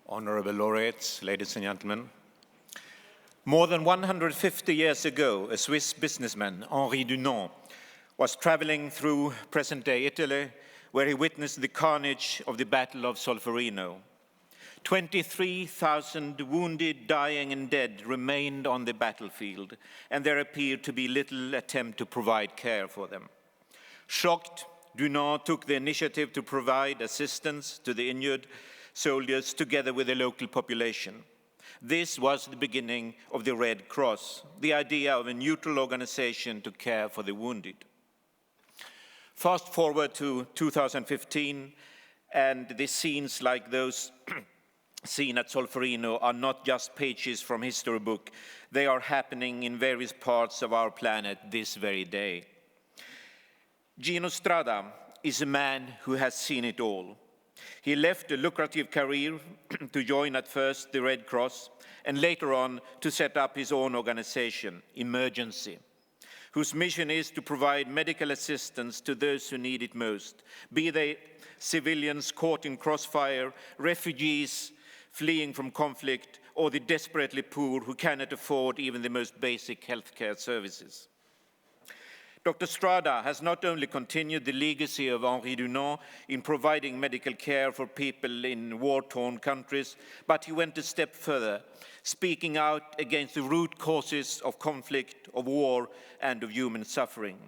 Honorable laureates, ladies and gentlemen. More than 150 years ago, a Swiss businessman, Henri Dunant, was traveling through present-day Italy, where he witnessed the carnage of the Battle of Solferino. 23,000 wounded, dying, and dead remained on the battlefield, and there appeared to be little attempt to provide care for them. Shocked, Dunant took the initiative to provide assistance to the injured soldiers together with the local population. This was the beginning of the Red Cross, the idea of a neutral organization to care for the wounded. Fast forward to 2015, and the scenes like those seen at Solferino are not just pages from history book. They are happening in various parts of our planet this very day. Gino Strada is a man who has seen it all. He left a lucrative career to join at first the Red Cross and later on to set up his own organization, Emergency, whose mission is to provide medical assistance to those who need it most, be they civilians caught in crossfire, refugees fleeing from conflict, or the desperately poor who cannot afford even the most basic healthcare services. Dr. Strada has not only continued the legacy of Henri Dunant in providing medical care for people in war-torn countries, but he went a step further, speaking out against the root causes of conflict, of war, and of human suffering.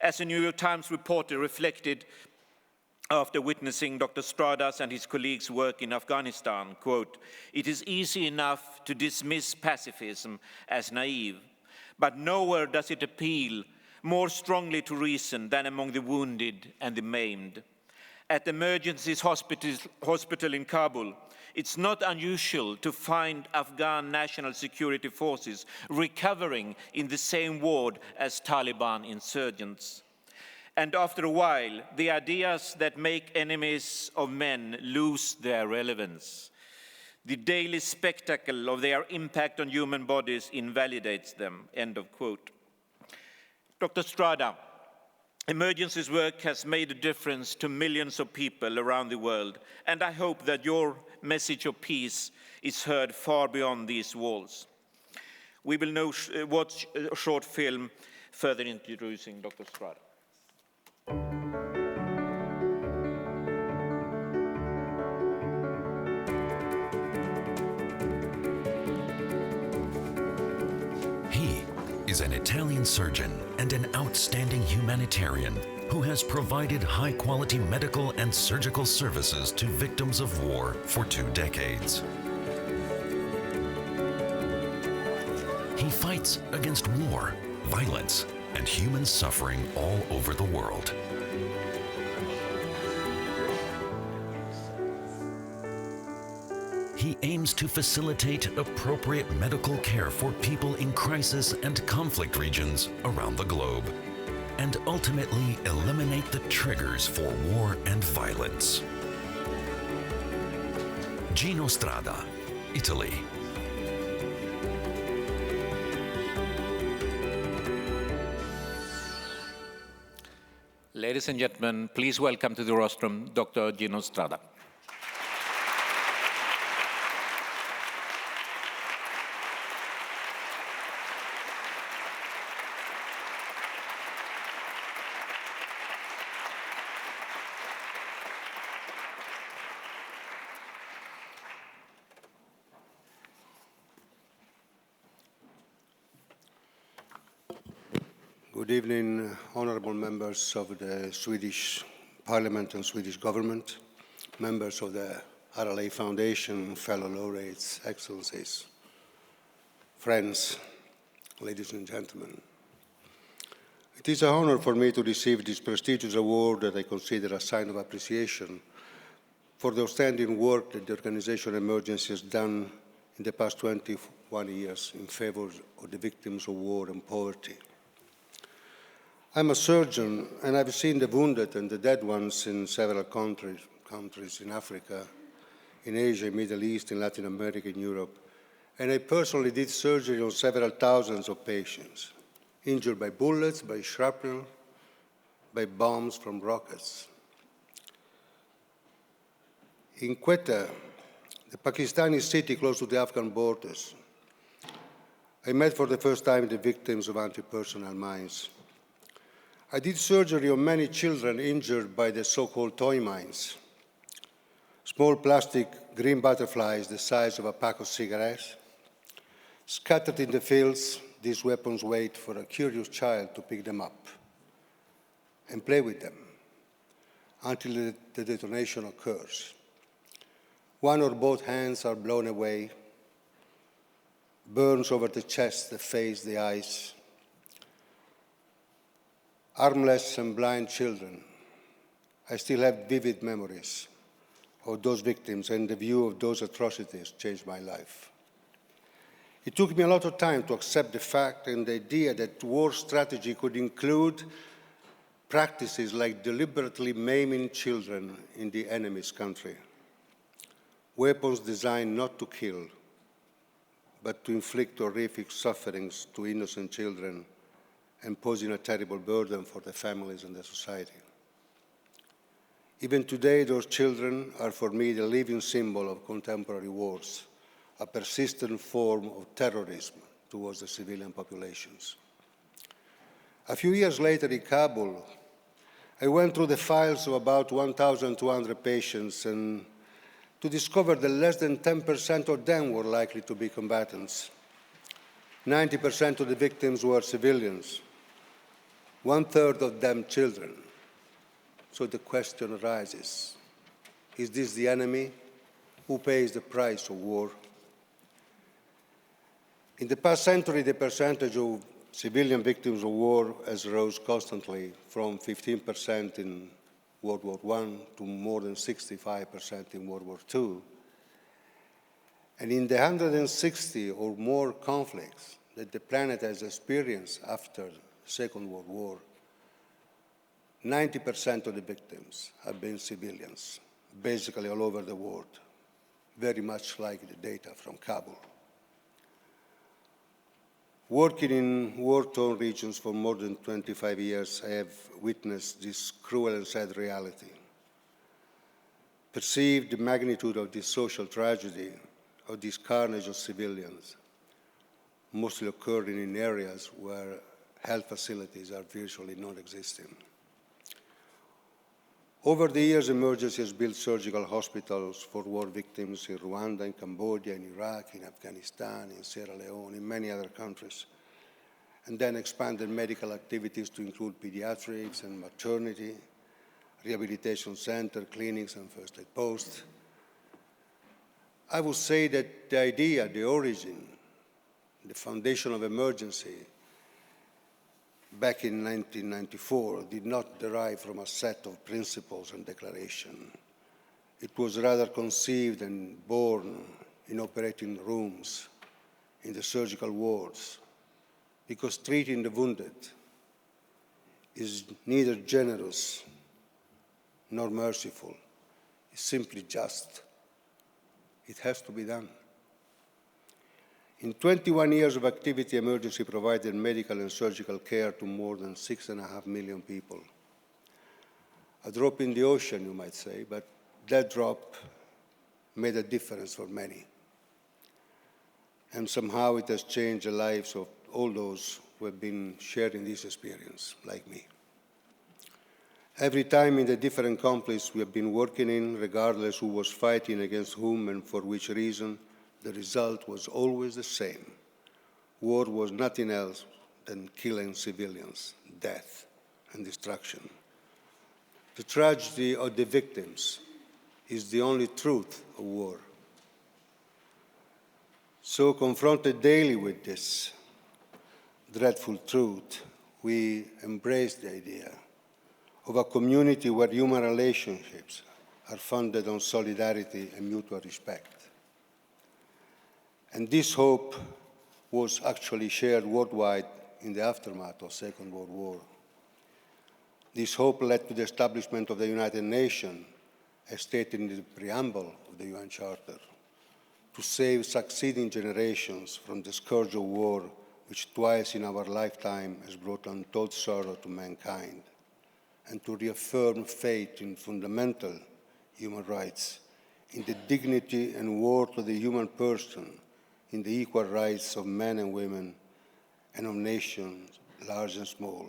As a New York Times reporter reflected after witnessing Dr. Strada's and his colleagues' work in Afghanistan, quote, "It is easy enough to dismiss pacifism as naive, but nowhere does it appeal more strongly to reason than among the wounded and the maimed. At Emergency's hospital in Kabul, it's not unusual to find Afghan national security forces recovering in the same ward as Taliban insurgents. And after a while, the ideas that make enemies of men lose their relevance. The daily spectacle of their impact on human bodies invalidates them," end of quote. Dr. Strada, Emergency's work has made a difference to millions of people around the world, and I hope that your message of peace is heard far beyond these walls. We will now watch a short film further introducing Dr. Strada. He is an Italian surgeon and an outstanding humanitarian who has provided high-quality medical and surgical services to victims of war for 2 decades. He fights against war, violence, and human suffering all over the world. He aims to facilitate appropriate medical care for people in crisis and conflict regions around the globe, and ultimately eliminate the triggers for war and violence. Gino Strada, Italy. Ladies and gentlemen, please welcome to the rostrum Dr. Gino Strada. Good evening, honorable members of the Swedish Parliament and Swedish government, members of the RLA Foundation, fellow laureates, excellencies, friends, ladies and gentlemen. It is an honor for me to receive this prestigious award that I consider a sign of appreciation for the outstanding work that the organization Emergency has done in the past 21 years in favor of the victims of war and poverty. I'm a surgeon, and I've seen the wounded and the dead ones in several countries in Africa, in Asia, Middle East, in Latin America, in Europe. And I personally did surgery on several thousands of patients, injured by bullets, by shrapnel, by bombs from rockets. In Quetta, the Pakistani city close to the Afghan borders, I met for the first time the victims of anti-personnel mines. I did surgery on many children injured by the so-called toy mines. Small plastic green butterflies the size of a pack of cigarettes. Scattered in the fields, these weapons wait for a curious child to pick them up and play with them until the detonation occurs. One or both hands are blown away, burns over the chest, the face, the eyes. Armless and blind children. I still have vivid memories of those victims, and the view of those atrocities changed my life. It took me a lot of time to accept the fact and the idea that war strategy could include practices like deliberately maiming children in the enemy's country. Weapons designed not to kill, but to inflict horrific sufferings to innocent children and posing a terrible burden for the families and the society. Even today, those children are for me the living symbol of contemporary wars, a persistent form of terrorism towards the civilian populations. A few years later in Kabul, I went through the files of about 1,200 patients and to discover that less than 10% of them were likely to be combatants. 90% of the victims were civilians, 1/3 of them children. So the question arises, is this the enemy? Who pays the price of war? In the past century, the percentage of civilian victims of war has rose constantly from 15% in World War I to more than 65% in World War II. And in the 160 or more conflicts that the planet has experienced after the Second World War, 90% of the victims have been civilians, basically all over the world, very much like the data from Kabul. Working in war-torn regions for more than 25 years, I have witnessed this cruel and sad reality, perceived the magnitude of this social tragedy, of this carnage of civilians, mostly occurring in areas where health facilities are virtually non-existent. Over the years, Emergency has built surgical hospitals for war victims in Rwanda, in Cambodia, in Iraq, in Afghanistan, in Sierra Leone, in many other countries, and then expanded medical activities to include pediatrics and maternity, rehabilitation center, clinics, and first aid posts. I would say that the idea, the origin, the foundation of Emergency back in 1994 did not derive from a set of principles and declarations. It was rather conceived and born in operating rooms, in the surgical wards, because treating the wounded is neither generous nor merciful. It's simply just. It has to be done. In 21 years of activity, Emergency provided medical and surgical care to more than 6.5 million people. A drop in the ocean, you might say, but that drop made a difference for many. And somehow it has changed the lives of all those who have been sharing this experience, like me. Every time in the different conflicts we have been working in, regardless who was fighting against whom and for which reason, the result was always the same. War was nothing else than killing civilians, death, and destruction. The tragedy of the victims is the only truth of war. So, confronted daily with this dreadful truth, we embrace the idea of a community where human relationships are founded on solidarity and mutual respect. And this hope was actually shared worldwide in the aftermath of the Second World War. This hope led to the establishment of the United Nations, as stated in the preamble of the UN Charter, to save succeeding generations from the scourge of war, which twice in our lifetime has brought untold sorrow to mankind, and to reaffirm faith in fundamental human rights, in the dignity and worth of the human person, in the equal rights of men and women, and of nations, large and small.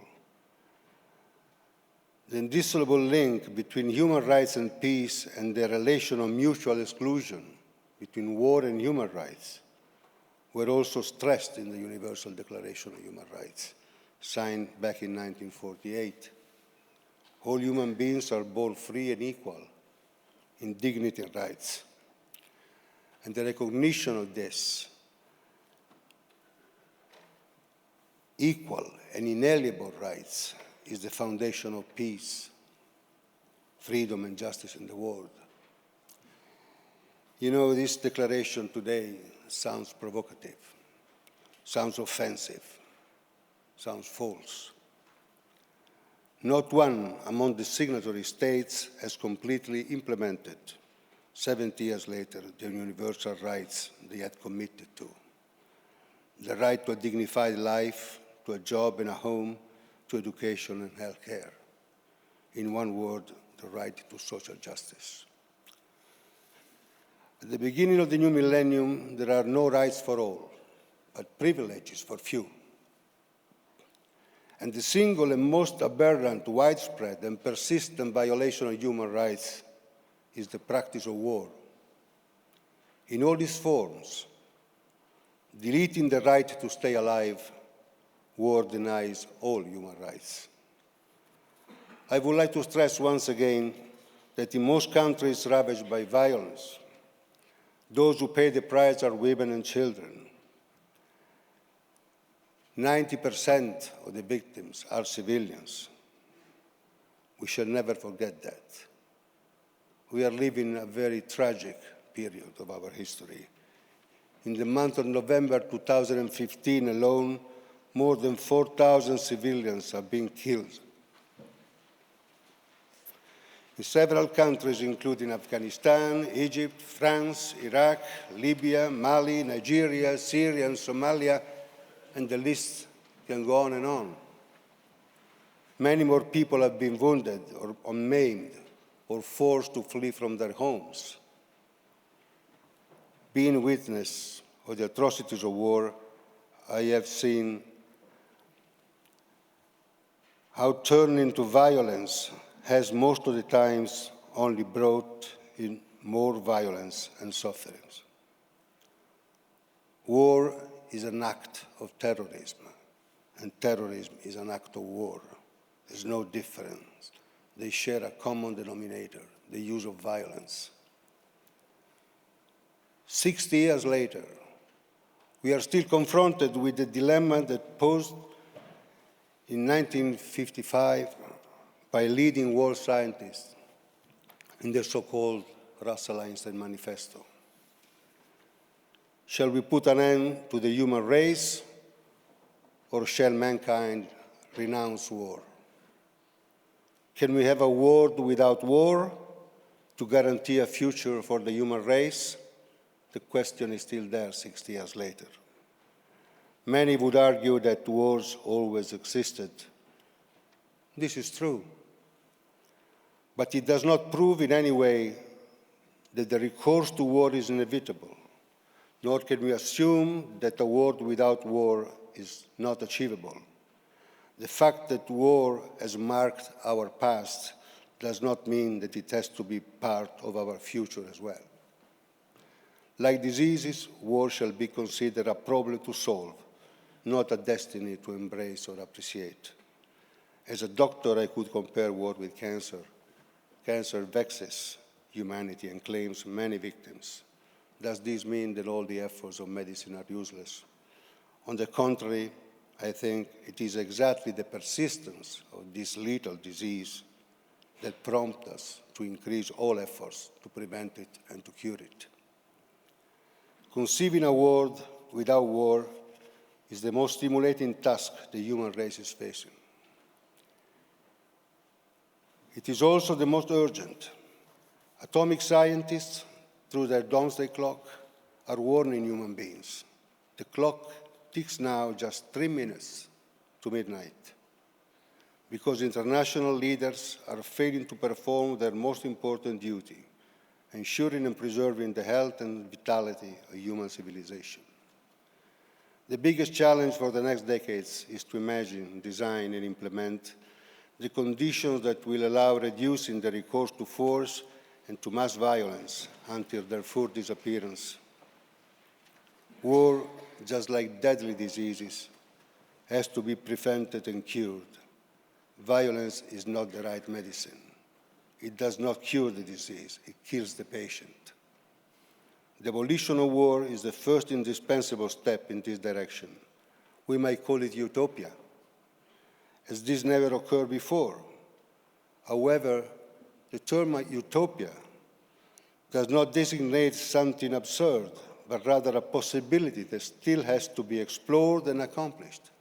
The indissoluble link between human rights and peace and the relation of mutual exclusion between war and human rights were also stressed in the Universal Declaration of Human Rights, signed back in 1948. All human beings are born free and equal in dignity and rights. And the recognition of this equal and inalienable rights is the foundation of peace, freedom, and justice in the world. You know, this declaration today sounds provocative, sounds offensive, sounds false. Not one among the signatory states has completely implemented, 70 years later, the universal rights they had committed to. The right to a dignified life, to a job and a home, to education and health care. In one word, the right to social justice. At the beginning of the new millennium, there are no rights for all, but privileges for few. And the single and most aberrant, widespread, and persistent violation of human rights is the practice of war. In all its forms, deleting the right to stay alive, war denies all human rights. I would like to stress once again that in most countries ravaged by violence, those who pay the price are women and children. 90% of the victims are civilians. We shall never forget that. We are living a very tragic period of our history. In the month of November 2015 alone, more than 4,000 civilians have been killed. In several countries, including Afghanistan, Egypt, France, Iraq, Libya, Mali, Nigeria, Syria, and Somalia, and the list can go on and on. Many more people have been wounded or maimed or forced to flee from their homes. Being witness of the atrocities of war, I have seen how turning to violence has most of the times only brought in more violence and suffering. War is an act of terrorism, and terrorism is an act of war. There's no difference. They share a common denominator, the use of violence. 60 years later, we are still confronted with the dilemma that posed in 1955 by leading world scientists in the so-called Russell-Einstein Manifesto. Shall we put an end to the human race, or shall mankind renounce war? Can we have a world without war to guarantee a future for the human race? The question is still there 60 years later. Many would argue that wars always existed. This is true. But it does not prove in any way that the recourse to war is inevitable, nor can we assume that a world without war is not achievable. The fact that war has marked our past does not mean that it has to be part of our future as well. Like diseases, war shall be considered a problem to solve, not a destiny to embrace or appreciate. As a doctor, I could compare war with cancer. Cancer vexes humanity and claims many victims. Does this mean that all the efforts of medicine are useless? On the contrary, I think it is exactly the persistence of this lethal disease that prompts us to increase all efforts to prevent it and to cure it. Conceiving a world without war is the most stimulating task the human race is facing. It is also the most urgent. Atomic scientists, through their doomsday clock, are warning human beings. The clock ticks now just 3 minutes to midnight, because international leaders are failing to perform their most important duty, ensuring and preserving the health and vitality of human civilization. The biggest challenge for the next decades is to imagine, design, and implement the conditions that will allow reducing the recourse to force and to mass violence until their full disappearance. War, just like deadly diseases, has to be prevented and cured. Violence is not the right medicine. It does not cure the disease, it kills the patient. The abolition of war is the first indispensable step in this direction. We might call it utopia, as this never occurred before. However, the term utopia does not designate something absurd, but rather a possibility that still has to be explored and accomplished.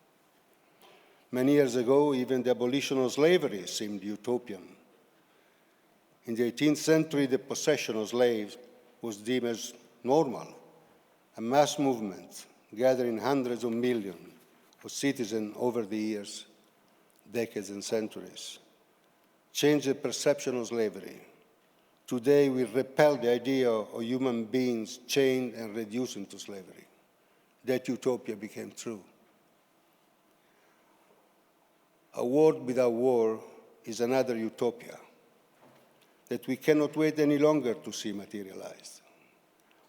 Many years ago, even the abolition of slavery seemed utopian. In the 18th century, the possession of slaves was deemed as normal. A mass movement gathering hundreds of millions of citizens over the years, decades and centuries, changed the perception of slavery. Today, we repel the idea of human beings chained and reduced into slavery. That utopia became true. A world without war is another utopia that we cannot wait any longer to see materialized.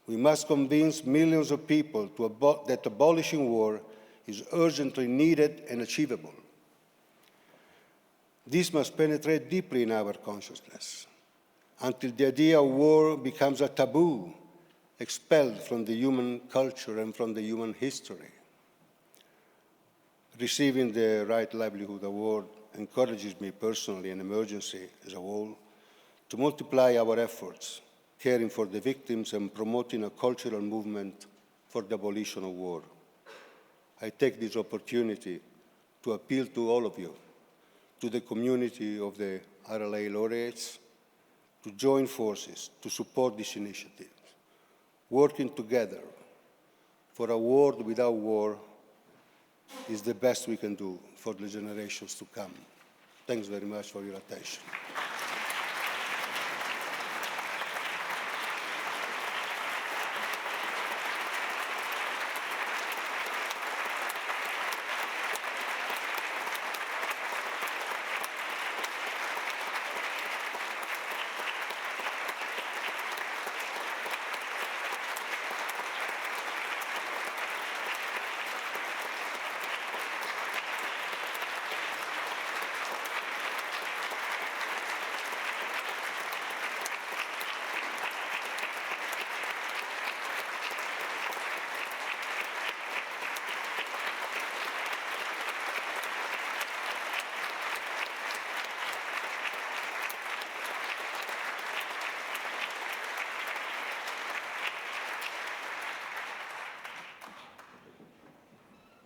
We must convince millions of people that abolishing war is urgently needed and achievable. This must penetrate deeply in our consciousness until the idea of war becomes a taboo, expelled from the human culture and from the human history. Receiving the Right Livelihood Award encourages me personally and emergency as a whole to multiply our efforts, caring for the victims and promoting a cultural movement for the abolition of war. I take this opportunity to appeal to all of you, to the community of the RLA laureates, to join forces to support this initiative, working together for a world without war is the best we can do for the generations to come. Thanks very much for your attention.